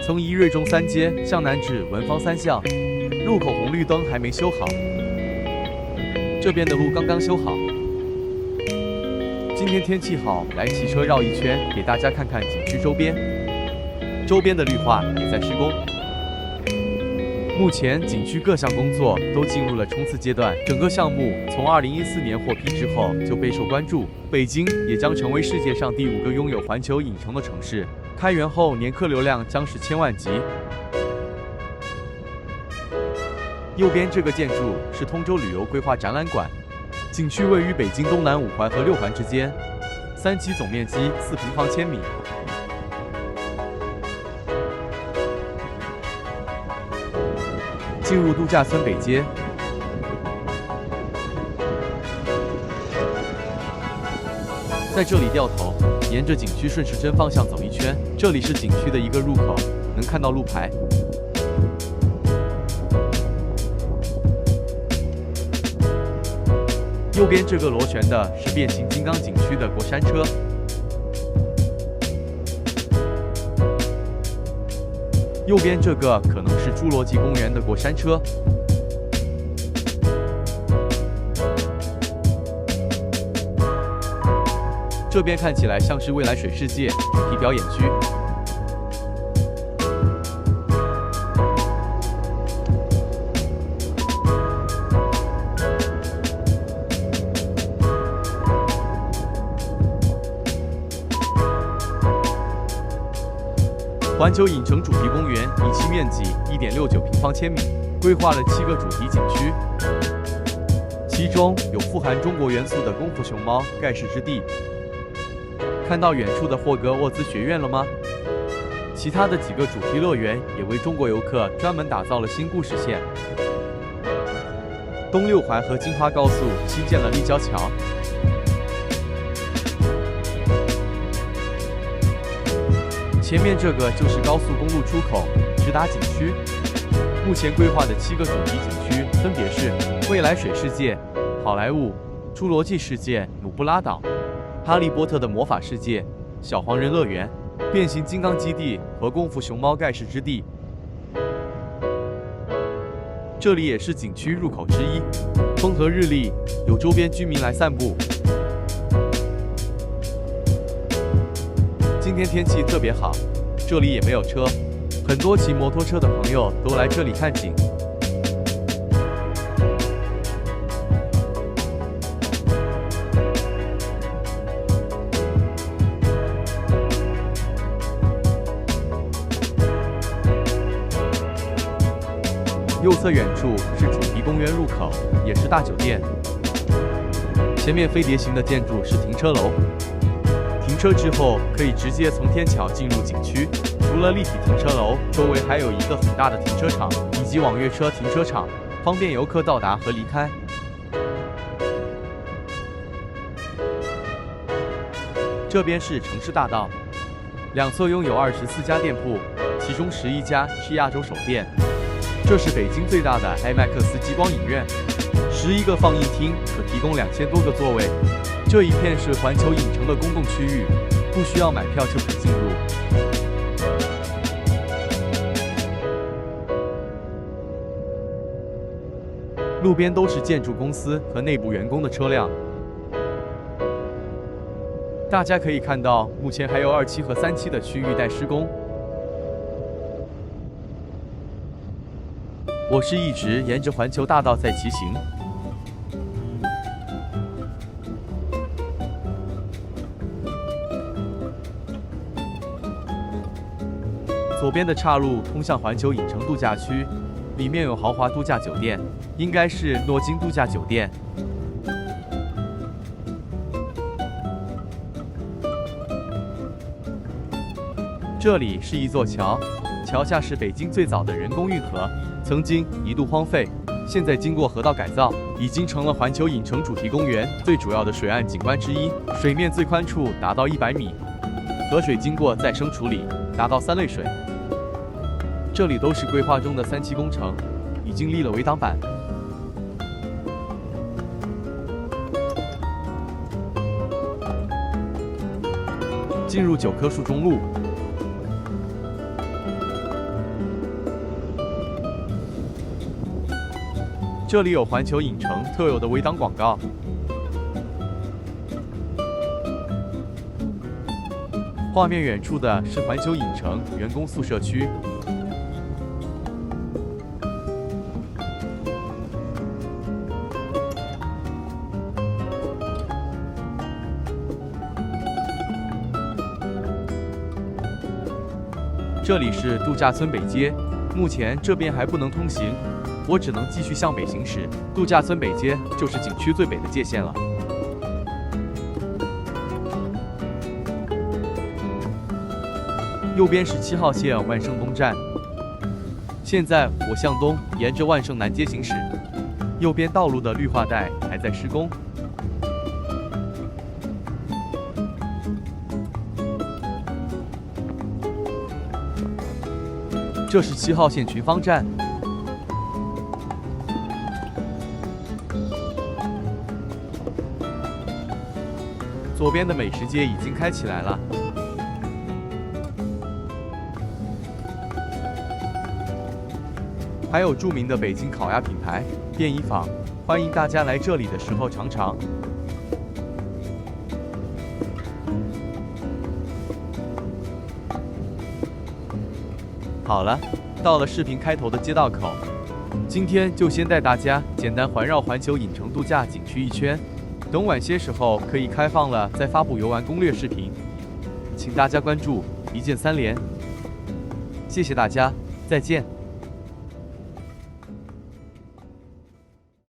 从一瑞中三街向南至文芳三巷，路口红绿灯还没修好，这边的路刚刚修好。今天天气好，来骑车绕一圈，给大家看看景区周边。周边的绿化也在施工。目前景区各项工作都进入了冲刺阶段，整个项目从2014年获批之后就备受关注。北京也将成为世界上第5个拥有环球影城的城市，开园后年客流量将是千万级。右边这个建筑是通州旅游规划展览馆，景区位于北京东南5环和6环之间，3期总面积4平方千米。进入度假村北街，在这里掉头，沿着景区顺时针方向走一圈，这里是景区的一个入口，能看到路牌。右边这个螺旋的是变形金刚景区的过山车。右边这个可能是侏罗纪公园的过山车。这边看起来像是未来水世界主题表演区。环球影城主题公园以其面积1.69平方千米，规划了7个主题景区，其中有富含中国元素的功夫熊猫盖世之地。看到远处的霍格沃兹学院了吗？其他的几个主题乐园也为中国游客专门打造了新故事线。东6环和京花高速新建了立交桥。前面这个就是高速公路出口，直达景区。目前规划的7个主题景区分别是未来水世界、好莱坞、侏罗纪世界、努布拉岛、哈利波特的魔法世界、小黄人乐园、变形金刚基地和功夫熊猫盖世之地。这里也是景区入口之一，风和日丽，有周边居民来散步。今天天气特别好，这里也没有车，很多骑摩托车的朋友都来这里看景。右侧远处是主题公园入口，也是大酒店。前面飞碟形的建筑是停车楼。停车之后可以直接从天桥进入景区，除了立体停车楼，周围还有一个很大的停车场以及网约车停车场，方便游客到达和离开。这边是城市大道，两侧拥有24家店铺，其中11家是亚洲首店。这是北京最大的艾麦克斯激光影院，11个放映厅可提供2000多个座位。这一片是环球影城的公共区域，不需要买票就可进入。路边都是建筑公司和内部员工的车辆。大家可以看到，目前还有2期和3期的区域待施工。我是一直沿着环球大道在骑行。左边的岔路通向环球影城度假区，里面有豪华度假酒店，应该是诺金度假酒店。这里是一座桥，桥下是北京最早的人工运河，曾经一度荒废，现在经过河道改造，已经成了环球影城主题公园最主要的水岸景观之一，水面最宽处达到100米，河水经过再生处理，达到3类水。这里都是规划中的3期工程，已经立了围挡板。进入9棵树中路，这里有环球影城特有的微档广告。画面远处的是环球影城员工宿舍区。这里是度假村北街，目前这边还不能通行，我只能继续向北行驶。度假村北街就是景区最北的界限了。右边是7号线万盛东站。现在我向东沿着万盛南街行驶，右边道路的绿化带还在施工。这是7号线群芳站。左边的美食街已经开起来了。还有著名的北京烤鸭品牌便宜坊，欢迎大家来这里的时候尝尝。好了，到了视频开头的街道口，今天就先带大家简单环绕环球影城度假景区一圈，等晚些时候可以开放了再发布游玩攻略视频，请大家关注，一键3连。谢谢大家，再见。